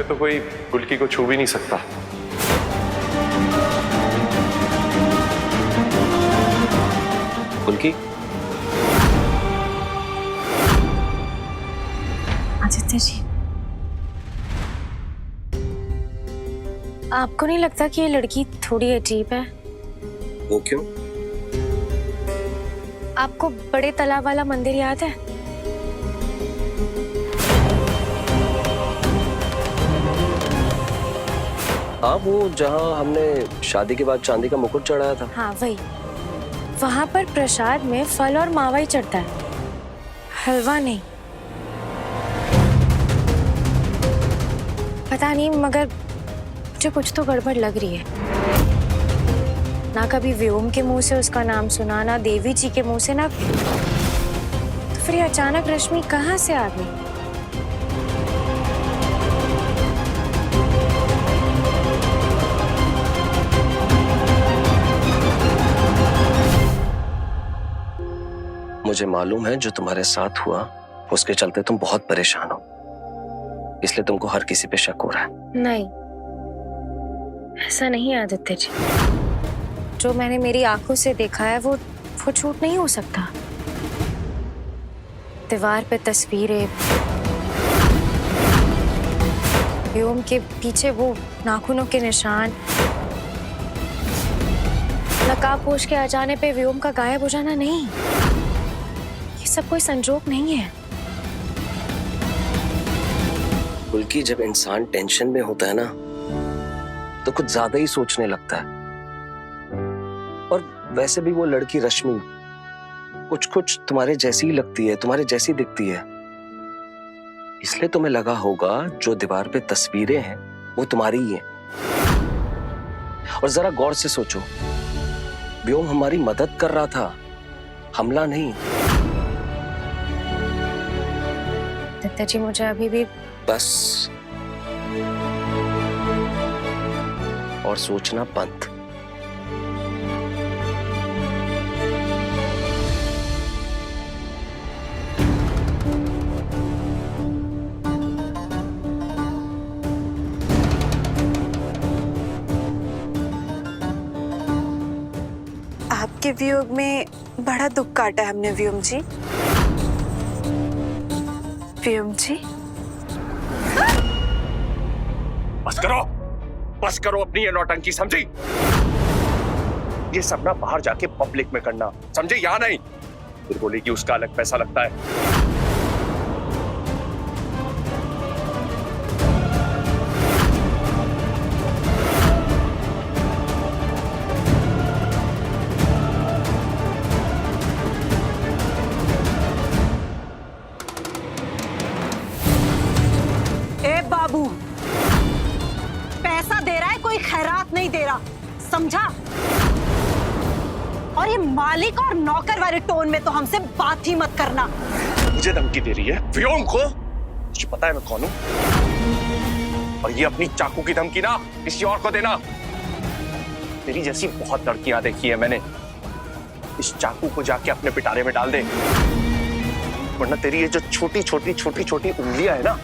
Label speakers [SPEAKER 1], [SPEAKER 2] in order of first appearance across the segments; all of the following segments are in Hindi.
[SPEAKER 1] तो कोई गुलकी को छू भी नहीं सकता।
[SPEAKER 2] गुलकी,
[SPEAKER 3] आदित्य जी, आपको नहीं लगता कि ये लड़की थोड़ी अजीब है?
[SPEAKER 2] वो क्यों?
[SPEAKER 3] आपको बड़े तालाब वाला मंदिर याद है?
[SPEAKER 2] हाँ, वो जहाँ हमने शादी के बाद चांदी का मुकुट चढ़ाया था।
[SPEAKER 3] हाँ वही। वहां पर प्रसाद में फल और मावा ही चढ़ता है, हलवा नहीं। पता नहीं, मगर मुझे कुछ तो गड़बड़ लग रही है। ना कभी व्योम के मुंह से उसका नाम सुना, ना देवी जी के मुंह से, ना तो फिर ये अचानक रश्मि कहाँ से आ गई?
[SPEAKER 2] मुझे मालूम है जो तुम्हारे साथ हुआ उसके चलते तुम बहुत परेशान हो, इसलिए तुमको हर किसी पे शक हो रहा है।
[SPEAKER 3] नहीं, ऐसा नहीं आदित्य जी। जो मैंने मेरी आंखों से देखा है वो झूठ नहीं हो सकता। दीवार पे तस्वीरें, व्योम के पीछे वो नाखूनों के निशान, नकाब पोश के आ जाने पे व्योम का गायब हो जाना, नहीं, ये सब कोई संजोग नहीं है।
[SPEAKER 2] गुलकी, जब इंसान टेंशन में होता है ना तो कुछ ज्यादा ही सोचने लगता है। और वैसे भी वो लड़की रश्मि कुछ कुछ तुम्हारे जैसी ही लगती है, तुम्हारे जैसी दिखती है, इसलिए तुम्हें लगा होगा जो दीवार पे तस्वीरें हैं वो तुम्हारी ही हैं। और जरा गौर से सोचो, व्योम हमारी मदद कर रहा था, हमला नहीं।
[SPEAKER 3] आदित्य जी, मुझे अभी भी
[SPEAKER 2] बस, और सोचना बंद।
[SPEAKER 4] आपके वियोग में बड़ा दुख काटा है हमने व्योम जी। व्योम जी,
[SPEAKER 1] बस करो अपनी ये नौटंकी, समझी? ये सब ना बाहर जाके पब्लिक में करना, समझे? यहाँ नहीं। फिर बोली कि उसका अलग पैसा लगता है।
[SPEAKER 4] ए बाबू, पैसा दे रहा है, कोई खैरात नहीं दे रहा, समझा? और ये मालिक और नौकर वाले टोन में तो हमसे बात ही मत करना।
[SPEAKER 1] मुझे धमकी दे रही है व्योम को? मुझे पता है मैं कौन हूं। और ये अपनी चाकू की धमकी ना किसी और को देना। तेरी जैसी बहुत लड़कियां देखी है मैंने। इस चाकू को जाके अपने पिटारे में डाल दे, वरना तेरी ये जो छोटी छोटी उंगलियां है ना,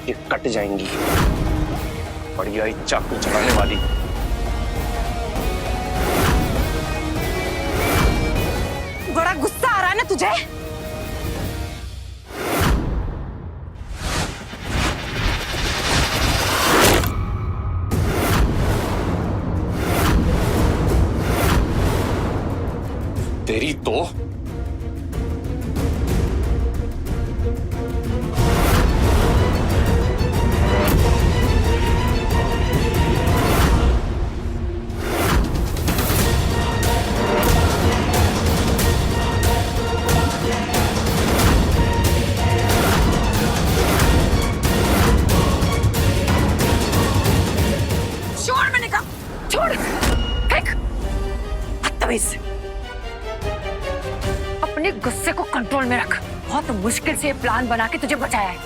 [SPEAKER 1] ये कट जाएंगी। बढ़िया ही चाकू चलाने वाली।
[SPEAKER 4] बड़ा गुस्सा आ रहा है ना तुझे?
[SPEAKER 1] तेरी तो
[SPEAKER 5] अपने गुस्से को कंट्रोल में रख। बहुत मुश्किल से ये प्लान बना के तुझे बचाया है।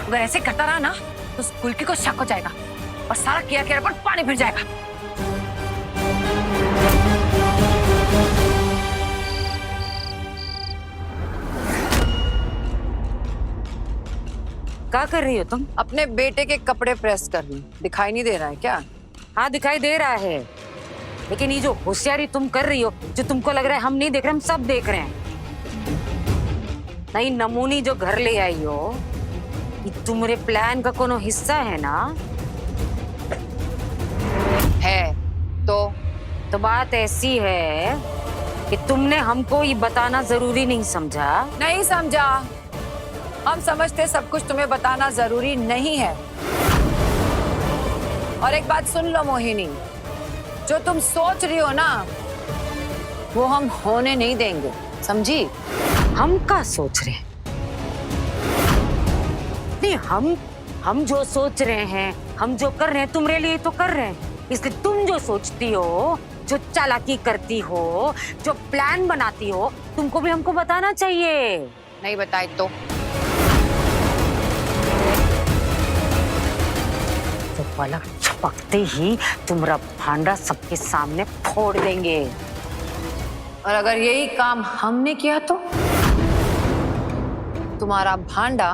[SPEAKER 5] अगर ऐसे करता रहा ना तो उस गुलकी को शक हो जाएगा और सारा किया किया पर पानी फिर जाएगा। क्या कर रही हो तुम?
[SPEAKER 6] अपने बेटे के कपड़े प्रेस कर रही। दिखाई नहीं दे रहा है क्या?
[SPEAKER 5] हाँ दिखाई दे रहा है, लेकिन ये जो होशियारी तुम कर रही हो, जो तुमको लग रहा है हम नहीं देख रहे, हम सब देख रहे हैं। नई नमूनी जो घर ले आई हो, ये तुम्हारे प्लान का कोनो हिस्सा है ना?
[SPEAKER 6] है
[SPEAKER 5] तो बात ऐसी है कि तुमने हमको ये बताना जरूरी नहीं समझा।
[SPEAKER 6] नहीं समझा। हम समझते सब कुछ तुम्हें बताना जरूरी नहीं है। और एक बात सुन लो मोहिनी, जो तुम सोच रही हो ना, वो हम होने नहीं देंगे, समझी?
[SPEAKER 5] हम क्या सोच रहे हैं? नहीं, हम जो सोच रहे हैं, हम जो कर रहे हैं तुम्हारे लिए तो कर रहे हैं। इसलिए तुम जो सोचती हो, जो चालाकी करती हो, जो प्लान बनाती हो, तुमको भी हमको बताना चाहिए।
[SPEAKER 6] नहीं बताए तो
[SPEAKER 5] पलक झपकते ही तुम्हारा भांडा सबके सामने फोड़ देंगे।
[SPEAKER 6] और अगर यही काम हमने किया तो तुम्हारा भांडा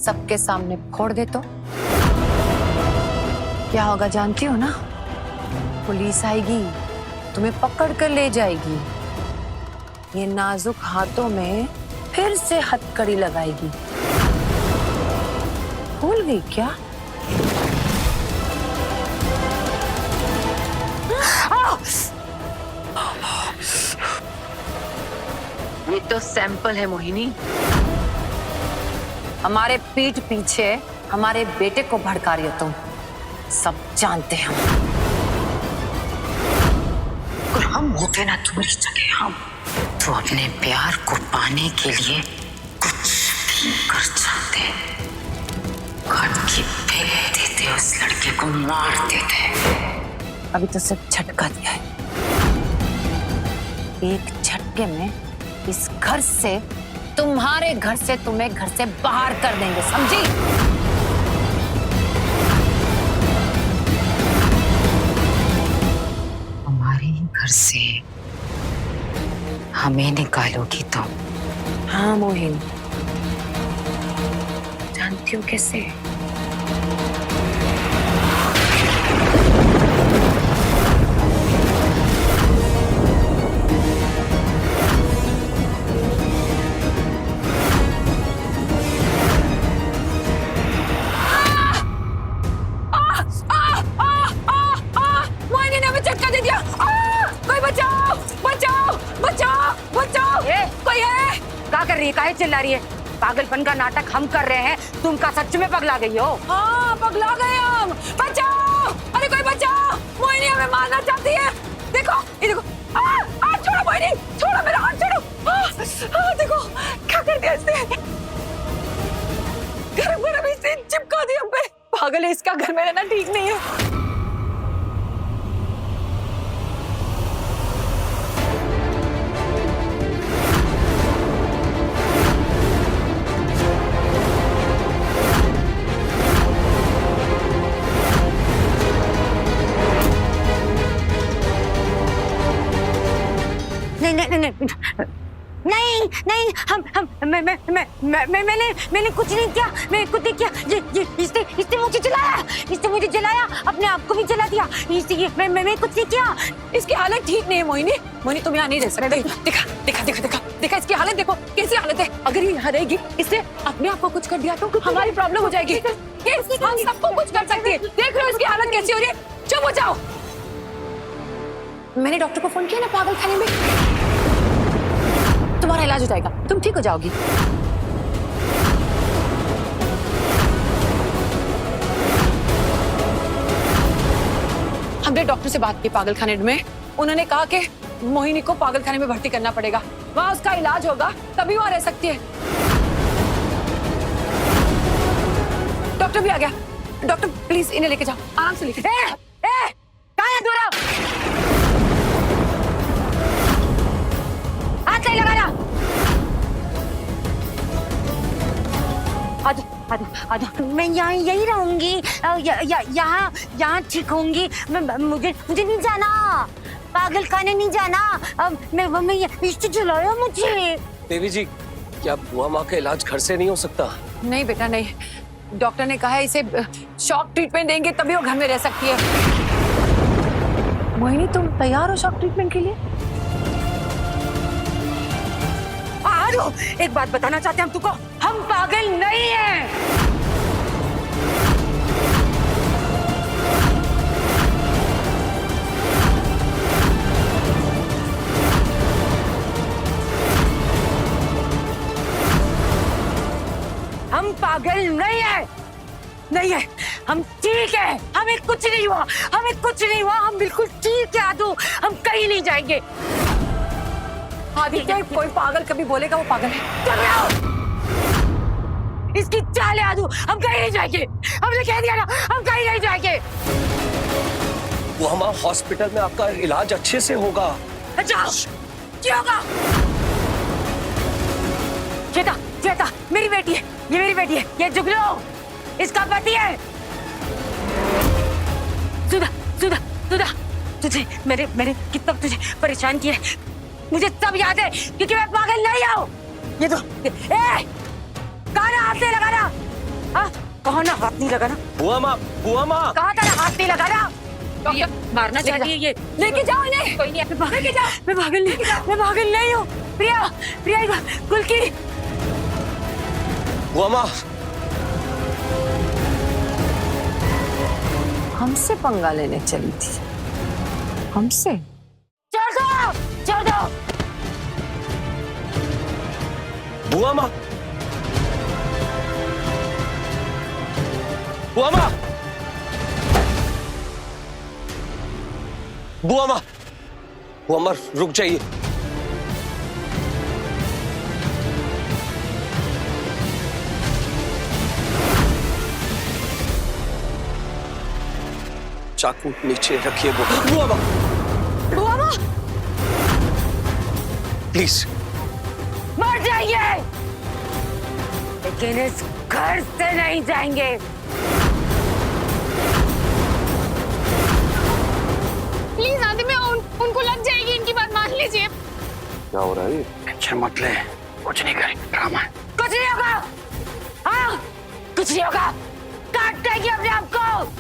[SPEAKER 6] सबके सामने फोड़ दे तो क्या होगा जानती हो ना? पुलिस आएगी, तुम्हें पकड़ कर ले जाएगी। ये नाजुक हाथों में फिर से हथकड़ी लगाएगी। भूल गई क्या? ये तो सैंपल है मोहिनी। हमारे पीठ पीछे हमारे बेटे को भड़का रही हो तुम, सब जानते हैं हम।
[SPEAKER 5] अगर हम होते ना तुम्हारी जगह, हम तो अपने प्यार को पाने के लिए कुछ भी कर जाते। काट के फेंक देते, उस लड़के को मार देते।
[SPEAKER 6] अभी तो सिर्फ झटका दिया है। एक झटके में इस घर से, तुम्हारे घर से, तुम्हें घर से बाहर कर देंगे, समझी?
[SPEAKER 5] हमारे घर से हमें निकालोगी तो?
[SPEAKER 6] हाँ मोहिनी।
[SPEAKER 5] जानती हो कैसे? काहे चिल्ला रही है? पागलपन का नाटक हम कर रहे हैं, तुम का सच में पगला गई हो?
[SPEAKER 6] हाँ पगला गए हम। बचाओ! अरे कोई बचाओ! मोहिनी हमें मारना चाहती है। देखो, ये देखो। छोड़ो मोहिनी, छोड़ो मेरा हाथ, छोड़ो। देखो क्या कर दिया इसने। गरम इसने चिपका दिया हम पे। पागल है, इसका घर में रहना ठीक नहीं है।
[SPEAKER 5] नहीं, मैंने कुछ नहीं किया। मैं कुछ नहीं किया। इसने मुझे जलाया, अपने आप को भी जला दिया। मैं कुछ नहीं किया।
[SPEAKER 6] इसकी हालत ठीक नहीं है मोहिनी। मोहिनी तुम यहाँ नहीं रह सकते। देखा इसकी हालत देखो, कैसी हालत है। अगर ये यहाँ रहेगी, इसने अपने आप को कुछ कर दिया तो हमारी प्रॉब्लम हो जाएगी। हम सबको कुछ कर सकती है। देख रहे हो इसकी हालत कैसी हो रही है। चुप हो जाओ। मैंने डॉक्टर को फोन किया ना पागल खाने में, तुम्हारा इलाज हो जाएगा, तुम ठीक हो जाओगी। हमने डॉक्टर से बात की पागल खाने में। उन्होंने कहा कि मोहिनी को पागल खाने में भर्ती करना पड़ेगा, वहां उसका इलाज होगा, तभी वहां रह सकती है। डॉक्टर भी आ गया। डॉक्टर प्लीज इन्हें लेके जाओ, आराम से लेके जाओ। कहाँ है दूरा? हाथ नहीं लगाना। आजा। मैं यही रहूंगी, यहाँ ठीक होंगी। मुझे नहीं जाना, पागल खाने नहीं जाना। मैं इससे जलाया मुझे।
[SPEAKER 2] देवी जी, क्या बुआ माँ का इलाज घर से नहीं हो सकता?
[SPEAKER 6] नहीं बेटा नहीं, डॉक्टर ने कहा है इसे शॉक ट्रीटमेंट देंगे तभी वो घर में रह सकती है। मोहिनी तुम तैयार हो शॉक ट्रीटमेंट के लिए?
[SPEAKER 5] आरो, एक बात बताना चाहते हैं हम तुमको, हम पागल नहीं हैं। हम पागल नहीं है, नहीं है, हम ठीक है, हमें कुछ नहीं हुआ, हमें कुछ नहीं हुआ, हम बिल्कुल ठीक है आदू, हम कहीं नहीं जाएंगे।
[SPEAKER 6] आदित्य कोई पागल कभी बोलेगा वो पागल है।
[SPEAKER 5] चुप रहो, इसकी चाल है आदू, हम कहीं नहीं जाएंगे, हमने कह दिया ना, हम कहीं नहीं जाएंगे।
[SPEAKER 2] वो हमारे हॉस्पिटल में आपका इलाज अच्छे से होगा।
[SPEAKER 5] अच्छा क्या होगा? श्वेता, श्वेता मेरी बेटी है, ये मेरी बेटी है, ये जुगनू इसका पति है। सुधा, सुधा, सुधा, तुझे मैंने कितना तुझे परेशान किया है, मुझे सब याद है, क्योंकि मैं पागल नहीं हूँ। ये तो कहाँ हाथ नहीं लगाना, हाँ कहाँ ना हाथ नहीं लगाना।
[SPEAKER 2] बुआ माँ
[SPEAKER 5] कहा था ना हाथ नहीं लगाना। मारना चाहती है ये,
[SPEAKER 6] लेके जाओ इन्हें।
[SPEAKER 5] कोई नहीं, लेके जाओ। मैं पागल नहीं हूँ। प्रिया, प्रिया कुल्की।
[SPEAKER 2] बुआ माँ,
[SPEAKER 6] हमसे पंगा लेने चली थी, हमसे?
[SPEAKER 5] छोड़ दो, छोड़ दो।
[SPEAKER 2] बुआ माँ, बुआ माँ, बुआ माँ, बुआ माँ रुक जाइए। चाकू नीचे रखिए बुआ माँ।
[SPEAKER 6] बुआ माँ,
[SPEAKER 2] प्लीज।
[SPEAKER 5] मर जाइए, लेकिन इस घर से नहीं जाएंगे।
[SPEAKER 7] प्लीज आदि में उनको लग जाएगी, इनकी बात मान लीजिए।
[SPEAKER 2] क्या हो रहा है? टेंशन मत ले, कुछ नहीं करेंगे, ड्रामा है।
[SPEAKER 5] कुछ नहीं होगा, हाँ कुछ नहीं होगा, काट देंगे अपने आप को।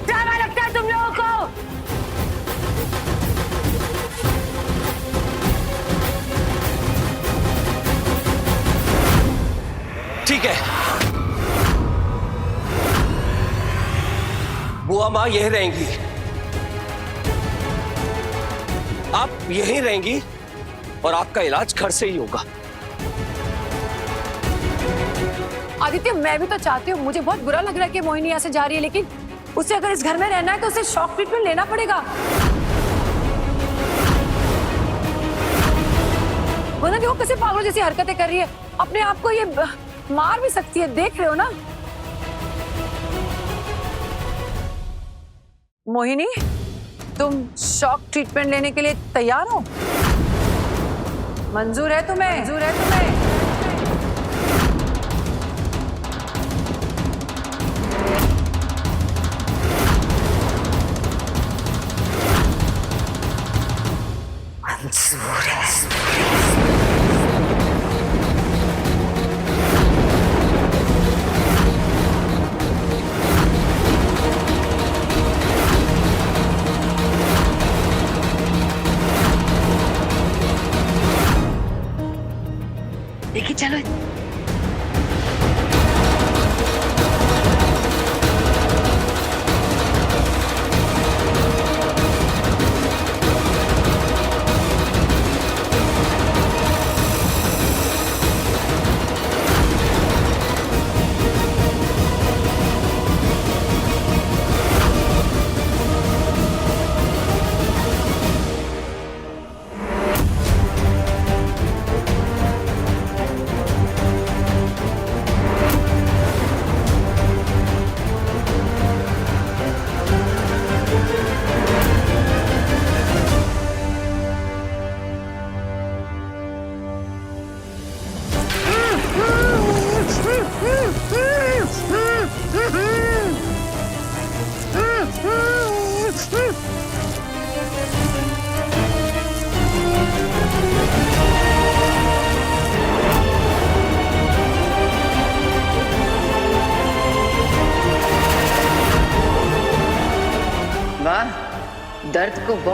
[SPEAKER 5] ड्रामा लगता है तुम लोगों को।
[SPEAKER 2] ठीक है, बुआ माँ यहीं रहेंगी, आप यहीं रहेंगी और आपका इलाज घर से ही होगा।
[SPEAKER 6] आदित्य मैं भी तो चाहती हूँ, मुझे बहुत बुरा लग रहा है कि मोहिनी यहाँ से जा रही है, लेकिन उसे अगर इस घर में रहना है तो उसे शॉक ट्रीटमेंट लेना पड़ेगा, वरना देखो कैसे पागलों जैसी हरकतें कर रही है, अपने आप को ये मार भी सकती है, देख रहे हो ना। मोहिनी तुम शॉक ट्रीटमेंट लेने के लिए तैयार हो? मंजूर है तुम्हें? मंजूर है तुम्हें?
[SPEAKER 5] मंजूर है। देखिए चलो,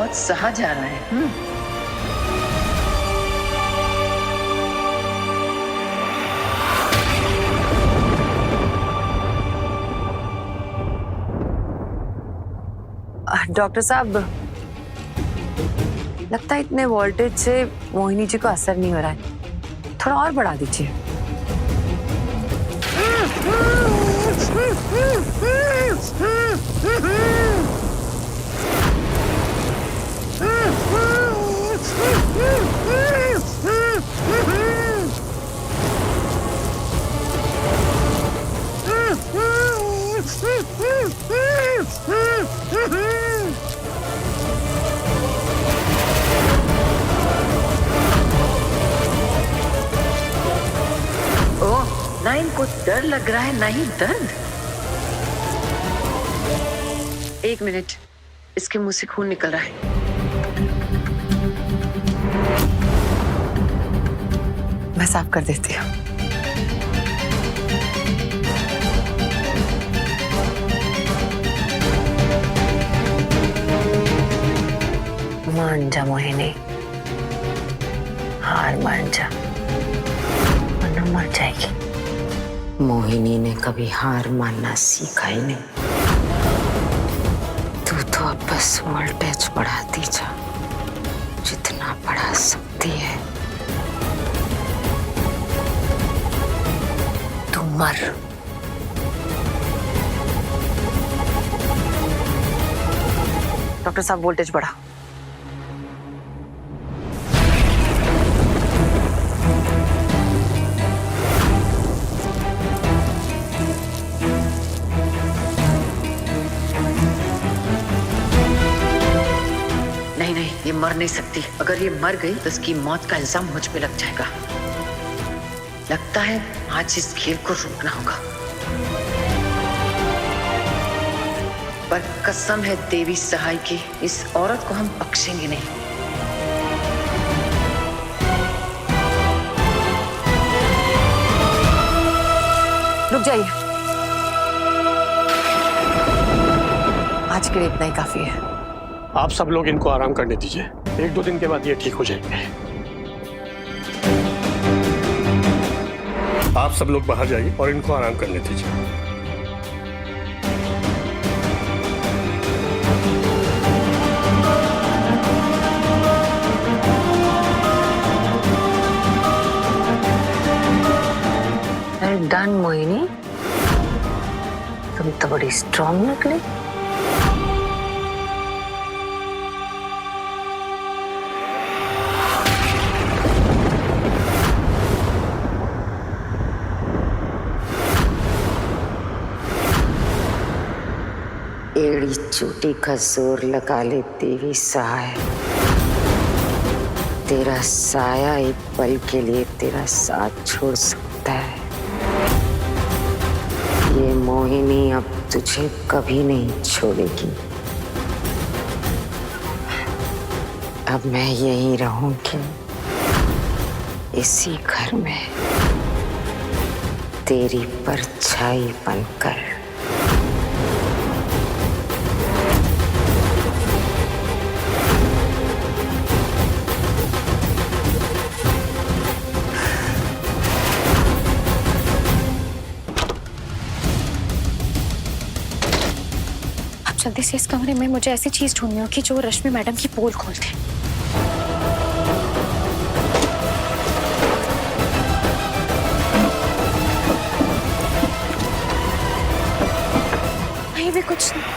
[SPEAKER 8] बहुत सहा जा रहा है।
[SPEAKER 6] डॉक्टर साहब, लगता है इतने वोल्टेज से मोहिनी जी को असर नहीं हो रहा है, थोड़ा और बढ़ा दीजिए।
[SPEAKER 8] ओह, ना इनको डर लग रहा है ना ही दर्द। एक मिनट, इसके मुंह से खून निकल रहा है।
[SPEAKER 6] मैं साफ कर देती हूँ। मान जा मोहिनी, हार मान जा, वरना मर जाएगी।
[SPEAKER 5] मोहिनी ने कभी हार मानना सीखा ही नहीं। तू तो अब बस वोल्टेज बढ़ाती जा, जितना बढ़ा सकती है। तू मर।
[SPEAKER 6] डॉक्टर साहब, वोल्टेज बढ़ा।
[SPEAKER 8] नहीं नहीं, ये मर नहीं सकती। अगर ये मर गई तो इसकी मौत का इल्जाम मुझ पे लग जाएगा। लगता है आज इस खेल को रोकना होगा। पर कसम है देवी सहाय की, इस औरत को हम बख्शेंगे नहीं।
[SPEAKER 6] रुक जाइए, आज के लिए इतना ही काफी है।
[SPEAKER 9] आप सब लोग इनको आराम करने दीजिए, 1-2 दिन के बाद ये ठीक हो जाएंगे। आप सब लोग बाहर जाइए और इनको आराम करने दीजिए।
[SPEAKER 5] डन मोहिनी, तुम तो बड़ी स्ट्रांग निकली। एड़ी चोटी का जोर लगा ले देवी सहाय। तेरा साया एक पल के लिए तेरा साथ छोड़ सकता है। ये मोहिनी अब तुझे कभी नहीं छोड़ेगी। अब मैं यहीं रहूंगी, इसी घर में तेरी परछाई बनकर।
[SPEAKER 3] जल्दी से इस कमरे में मुझे ऐसी चीज ढूंढनी होगी जो रश्मि मैडम की पोल खोल दे। कहीं भी कुछ नहीं।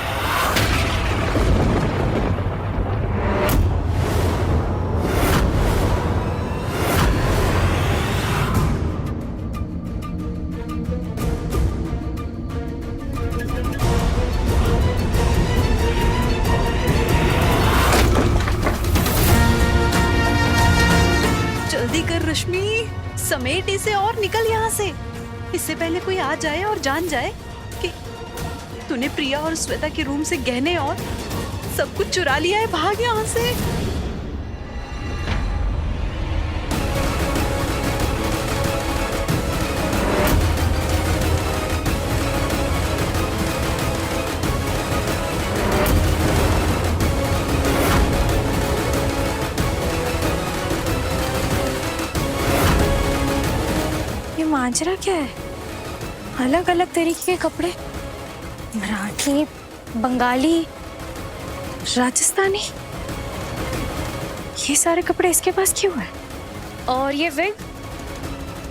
[SPEAKER 4] जल्दी कर रश्मि, समेट इसे और निकल यहाँ से। इससे पहले कोई आ जाए और जान जाए कि तूने प्रिया और श्वेता के रूम से गहने और सब कुछ चुरा लिया है। भाग यहाँ से।
[SPEAKER 3] माजरा क्या है? अलग अलग तरीके के कपड़े, मराठी, बंगाली, राजस्थानी, ये सारे कपड़े इसके पास क्यों है? और ये विग,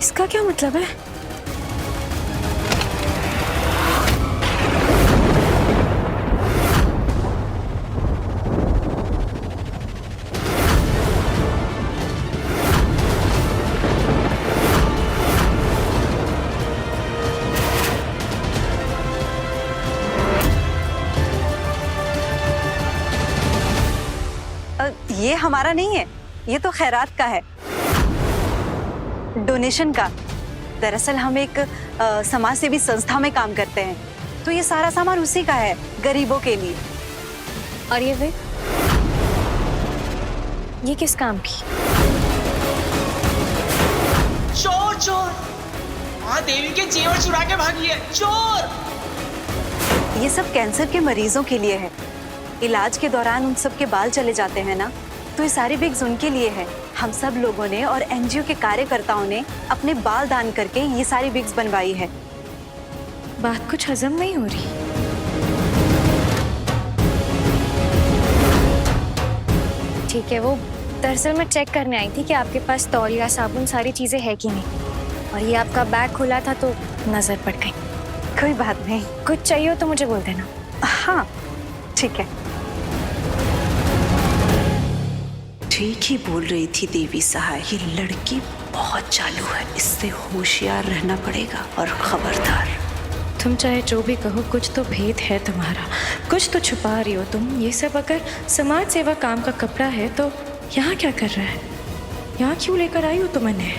[SPEAKER 3] इसका क्या मतलब है?
[SPEAKER 4] ये हमारा नहीं है, ये तो खैरात का है, डोनेशन का। दरअसल हम एक समाज सेवी संस्था में काम करते हैं, तो ये सारा सामान उसी का है, गरीबों के लिए।
[SPEAKER 3] और ये विग, ये किस काम की?
[SPEAKER 10] चोर चोर, माँ देवी के जेवर चुरा के भागी है, चोर।
[SPEAKER 4] ये सब कैंसर के मरीजों के लिए है। इलाज के दौरान उन सब के बाल चले जाते हैं ना, तो ये सारी विग्स उनके लिए है। हम सब लोगों ने और एनजीओ के कार्यकर्ताओं ने अपने बाल दान करके ये सारी विग्स बनवाई है।
[SPEAKER 3] बात कुछ हजम नहीं हो रही। ठीक है, वो दरअसल मैं चेक करने आई थी कि आपके पास तौलिया, साबुन, सारी चीजें है कि नहीं, और ये आपका बैग खुला था तो नजर पड़ गई।
[SPEAKER 4] कोई बात नहीं,
[SPEAKER 3] कुछ चाहिए हो तो मुझे बोल देना।
[SPEAKER 4] हाँ ठीक है।
[SPEAKER 11] ठीक ही बोल रही थी देवी सहाय, ये लड़की बहुत चालू है, इससे होशियार रहना पड़ेगा और खबरदार।
[SPEAKER 3] तुम चाहे जो भी कहो, कुछ तो भेद है तुम्हारा, कुछ तो छुपा रही हो तुम। ये सब अगर समाज सेवा काम का कपड़ा है तो यहाँ क्या कर रहा है? यहाँ क्यों लेकर आई हो तुम? मैंने